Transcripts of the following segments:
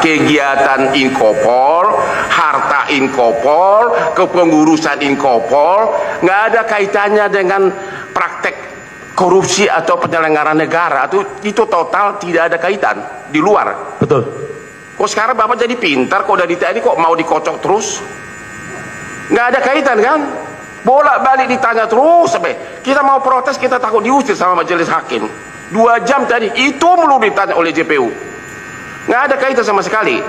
kegiatan Inkopol, harta Inkopol, kepengurusan Inkopol, nggak ada kaitannya dengan praktek korupsi atau penyelenggaraan negara. Itu total tidak ada kaitan, di luar. Betul. Kok sekarang Bapak jadi pintar, kok udah ditanya kok mau dikocok terus? Nggak ada kaitan kan? Bolak-balik ditanya terus sampai kita mau protes, kita takut diusir sama majelis hakim. 2 jam tadi, itu melulu ditanya oleh JPU. Nggak ada kaitan sama sekali.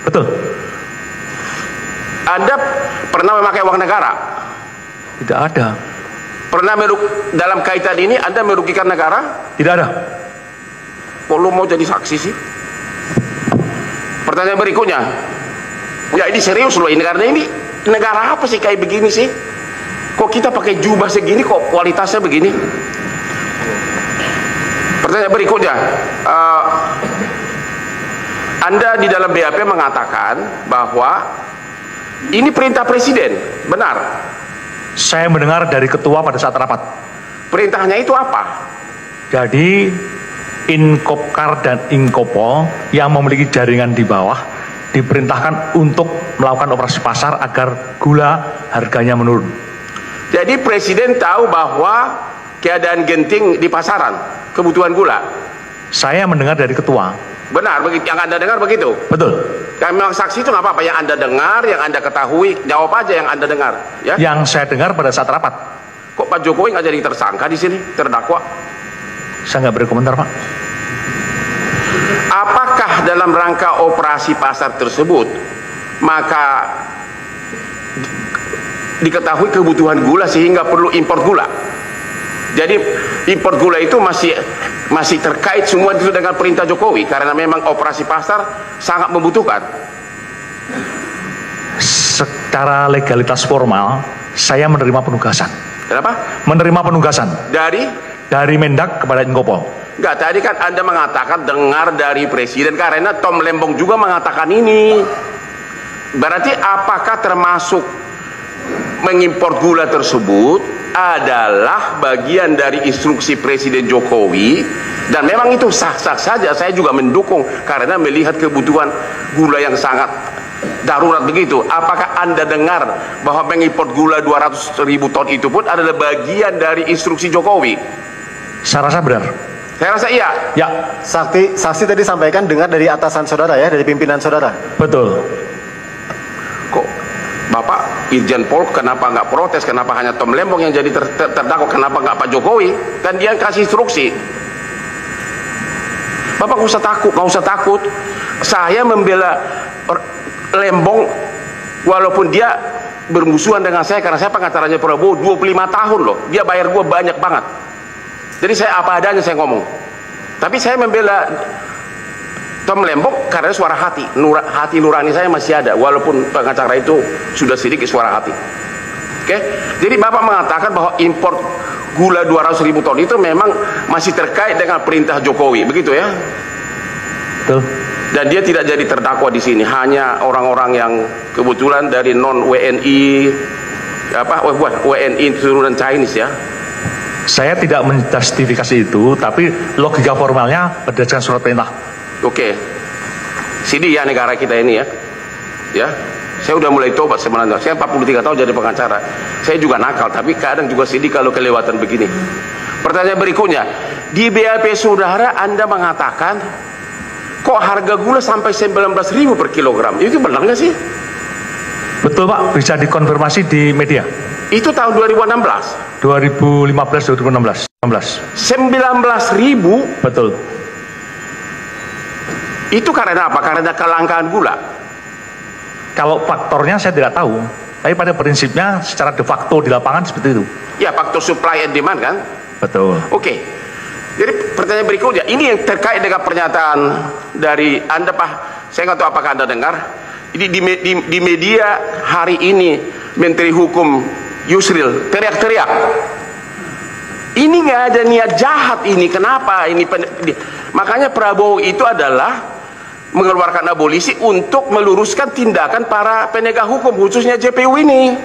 Betul. Anda pernah memakai uang negara? Tidak ada. Pernah dalam kaitan ini Anda merugikan negara? Tidak ada. Kok lu mau jadi saksi sih? Pertanyaan berikutnya. Ya ini serius loh, ini karena ini negara apa sih kayak begini sih? Kok kita pakai jubah segini, kok kualitasnya begini? Pertanyaan berikutnya. Anda di dalam BAP mengatakan bahwa ini perintah presiden, benar? Saya mendengar dari ketua pada saat rapat. Perintahnya itu apa? Jadi Inkopkar dan Inkopol yang memiliki jaringan di bawah diperintahkan untuk melakukan operasi pasar agar gula harganya menurun. Jadi presiden tahu bahwa keadaan genting di pasaran, kebutuhan gula. Saya mendengar dari ketua. Benar, begitu. Yang Anda dengar begitu? Betul. Kalau memang saksi itu nggak apa-apa, yang Anda dengar, yang Anda ketahui, jawab aja yang Anda dengar. Ya? Yang saya dengar pada saat rapat. Kok Pak Jokowi nggak jadi tersangka di sini, terdakwa? Saya nggak berkomentar, Pak. Apakah dalam rangka operasi pasar tersebut, maka diketahui kebutuhan gula sehingga perlu impor gula? Jadi impor gula itu masih terkait semua itu dengan perintah Jokowi karena memang operasi pasar sangat membutuhkan. Secara legalitas formal, saya menerima penugasan. Kenapa? Menerima penugasan dari Mendak kepada Inkopol. Enggak, tadi kan Anda mengatakan dengar dari presiden karena Tom Lembong juga mengatakan ini. Berarti apakah termasuk mengimpor gula tersebut adalah bagian dari instruksi Presiden Jokowi, dan memang itu sah-sah saja. Saya juga mendukung karena melihat kebutuhan gula yang sangat darurat begitu. Apakah Anda dengar bahwa mengimpor gula 200.000 ton itu pun adalah bagian dari instruksi Jokowi? Saya rasa benar. Saya rasa iya. Ya. Saksi tadi sampaikan dengar dari atasan saudara ya, dari pimpinan saudara. Betul. Kok Bapak Irjen Pol kenapa nggak protes? Kenapa hanya Tom Lembong yang jadi terdakwa? Kenapa nggak Pak Jokowi? Kan dia kasih instruksi. Bapak nggak usah takut. Saya membela Lembong walaupun dia bermusuhan dengan saya karena saya pengacaranya Prabowo 25 tahun loh. Dia bayar gua banyak banget. Jadi saya apa adanya saya ngomong. Tapi saya membela Tom Lembong karena suara hati, hati nurani saya masih ada walaupun pengacara itu sudah sedikit suara hati. Oke? Jadi Bapak mengatakan bahwa impor gula 200.000 ton itu memang masih terkait dengan perintah Jokowi, begitu ya? Betul. Dan dia tidak jadi terdakwa di sini, hanya orang-orang yang kebetulan dari non WNI WNI turunan Chinese ya. Saya tidak menjustifikasi itu, tapi logika formalnya berdasarkan surat perintah. Oke, sini ya negara kita ini ya. Ya, saya udah mulai tobat sebenarnya. Saya 43 tahun jadi pengacara. Saya juga nakal, tapi kadang juga sedih kalau kelewatan begini. Pertanyaan berikutnya, di BAP saudara Anda mengatakan, kok harga gula sampai 19.000 per kilogram? Itu benar nggak sih? Betul Pak, bisa dikonfirmasi di media. Itu tahun 2016. 2015, 2016. 19.000. Betul. Itu karena apa? Karena kelangkaan gula. Kalau faktornya saya tidak tahu, tapi pada prinsipnya secara de facto di lapangan seperti itu. Ya, faktor supply and demand kan? Betul. Oke. Jadi pertanyaan berikutnya, ini yang terkait dengan pernyataan dari Anda Pak. Saya nggak tahu apakah Anda dengar. Ini di media hari ini Menteri Hukum Yusril teriak-teriak. Ini nggak ada niat jahat ini. Kenapa? Makanya Prabowo itu adalah mengeluarkan abolisi untuk meluruskan tindakan para penegak hukum, khususnya JPU ini.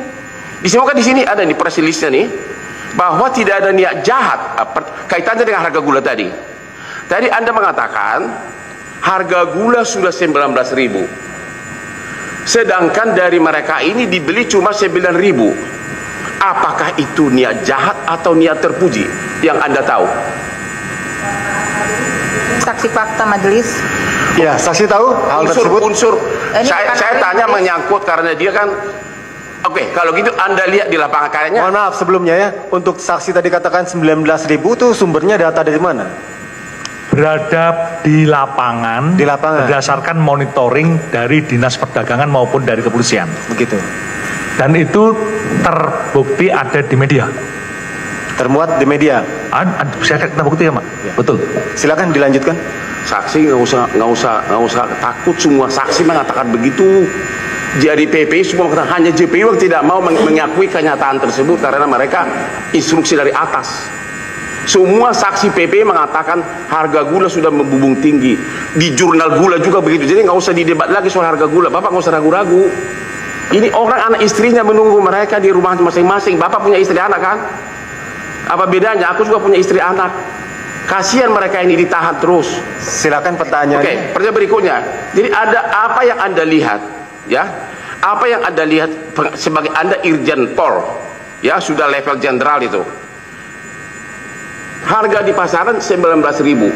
Disebutkan di sini ada nih press release-nya nih, bahwa tidak ada niat jahat kaitannya dengan harga gula tadi. Tadi Anda mengatakan harga gula sudah 19.000. Sedangkan dari mereka ini dibeli cuma 9.000. Apakah itu niat jahat atau niat terpuji yang Anda tahu? Saksi fakta majelis. Ya, saksi tahu hal tersebut. Unsur saya tanya menyangkut karena dia kan. Oke, kalau gitu Anda lihat di lapangan kayaknya. Mohon maaf sebelumnya ya, untuk saksi tadi katakan 19.000 itu sumbernya data dari mana? Berada di lapangan, berdasarkan monitoring dari Dinas Perdagangan maupun dari kepolisian. Begitu. Dan itu terbukti ada di media. Termuat di media. Bisa kita bukti ya, Pak? Ya. Betul. Silakan dilanjutkan. Saksi nggak usah takut, semua saksi mengatakan begitu. Jadi PPI semua mengatakan, hanya JPU yang tidak mau mengakui kenyataan tersebut karena mereka instruksi dari atas. Semua saksi PPI mengatakan harga gula sudah membubung tinggi. Di jurnal gula juga begitu. Jadi nggak usah didebat lagi soal harga gula. Bapak nggak usah ragu-ragu. Ini orang anak istrinya menunggu mereka di rumah masing-masing. Bapak punya istri anak kan? Apa bedanya? Aku juga punya istri anak. Kasihan mereka ini ditahan terus. Silakan pertanyaannya. Oke, pertanyaan berikutnya. Jadi ada apa yang Anda lihat, ya? Apa yang Anda lihat sebagai Anda Irjen Pol, ya sudah level jenderal itu. Harga di pasaran 19.000.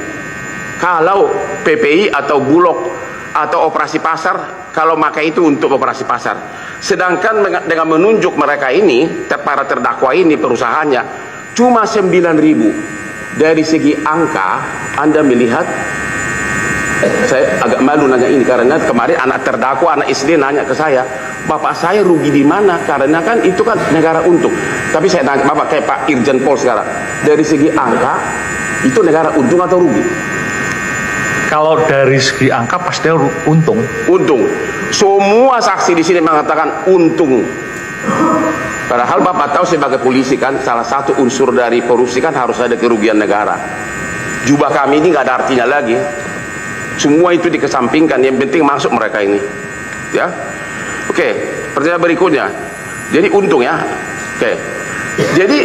Kalau PPI atau Bulog atau operasi pasar, kalau makai itu untuk operasi pasar. Sedangkan dengan menunjuk mereka ini, para terdakwa ini perusahaannya cuma 9.000. Dari segi angka Anda melihat, saya agak malu nanya ini karena kemarin anak terdakwa, anak SD nanya ke saya, Bapak saya rugi di mana? Karena kan itu kan negara untung. Tapi saya tanya Bapak kayak Pak Irjen Pol sekarang, dari segi angka itu negara untung atau rugi? Kalau dari segi angka pasti untung. Untung. Semua saksi di sini mengatakan untung. Padahal Bapak tahu sebagai polisi kan salah satu unsur dari korupsi kan harus ada kerugian negara. Jubah kami ini nggak ada artinya lagi. Semua itu dikesampingkan. Yang penting masuk mereka ini. Ya. Oke. Pertanyaan berikutnya. Jadi untung ya. Oke. Jadi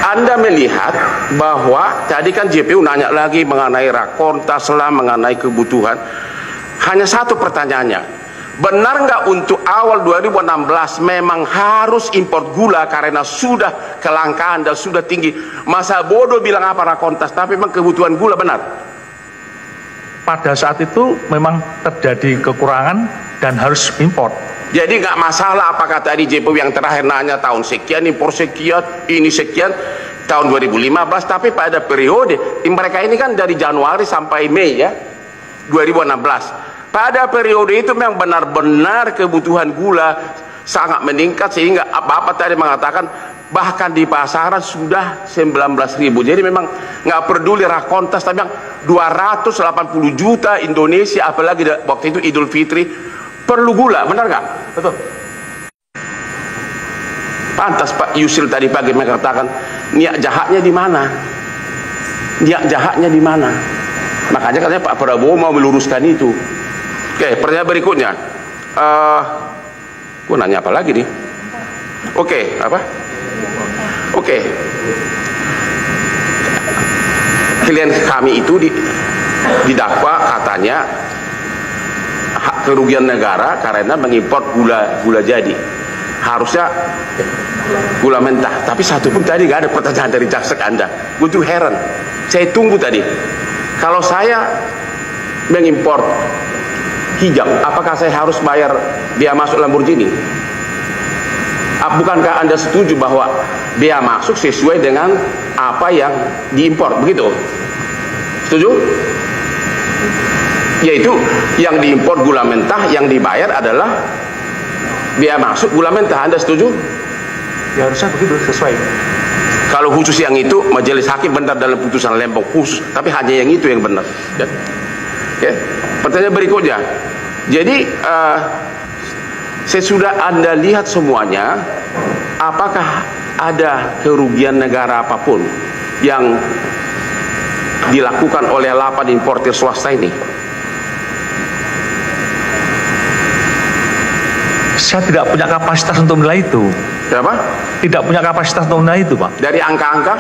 Anda melihat bahwa tadi kan JPU nanya lagi mengenai rakortas lah, mengenai kebutuhan. Hanya satu pertanyaannya. Benar nggak untuk awal 2016 memang harus impor gula karena sudah kelangkaan dan sudah tinggi? Masa bodoh bilang apa rakontas, tapi memang kebutuhan gula benar. Pada saat itu memang terjadi kekurangan dan harus impor. Jadi nggak masalah apakah tadi JPU yang terakhir nanya tahun sekian impor sekian, ini sekian tahun 2015, tapi pada periode mereka ini kan dari Januari sampai Mei ya 2016. Pada periode itu memang benar-benar kebutuhan gula sangat meningkat sehingga apa-apa tadi mengatakan bahkan di pasaran sudah 19.000. Jadi memang nggak peduli rakontas, tapi yang 280 juta Indonesia apalagi waktu itu Idul Fitri perlu gula, benar nggak? Betul. Pantas Pak Yusil tadi pagi mengatakan niat jahatnya di mana? Niat jahatnya di mana? Makanya katanya Pak Prabowo mau meluruskan itu. Oke, pertanyaan berikutnya. Gua nanya apa lagi nih? Oke, apa? Oke. Klien kami itu didakwa katanya hak kerugian negara karena mengimpor gula jadi. Harusnya gula mentah. Tapi satu pun tadi nggak ada pertanyaan dari jaksa Anda. Gue tuh heran. Saya tunggu tadi. Kalau saya mengimpor hijab, apakah saya harus bayar biaya masuk Lamborghini? Bukankah Anda setuju bahwa biaya masuk sesuai dengan apa yang diimpor, begitu? Setuju? Yaitu yang diimpor gula mentah, yang dibayar adalah biaya masuk gula mentah. Anda setuju? Ya harusnya begitu, sesuai. Kalau khusus yang itu, majelis hakim benar dalam putusan Lembong khusus, tapi hanya yang itu yang benar. Ya. Oke. Pertanyaan berikutnya. Jadi sesudah Anda lihat semuanya, apakah ada kerugian negara apapun yang dilakukan oleh 8 importer swasta ini? Saya tidak punya kapasitas untuk menilai itu. Kenapa? Tidak punya kapasitas untuk menilai itu, Pak. Dari angka-angka?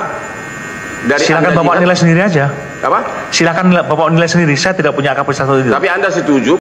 Silakan Bapak nilai sendiri aja. Apa? Silakan Bapak nilai sendiri, saya tidak punya kapasitas itu. Tapi Anda setuju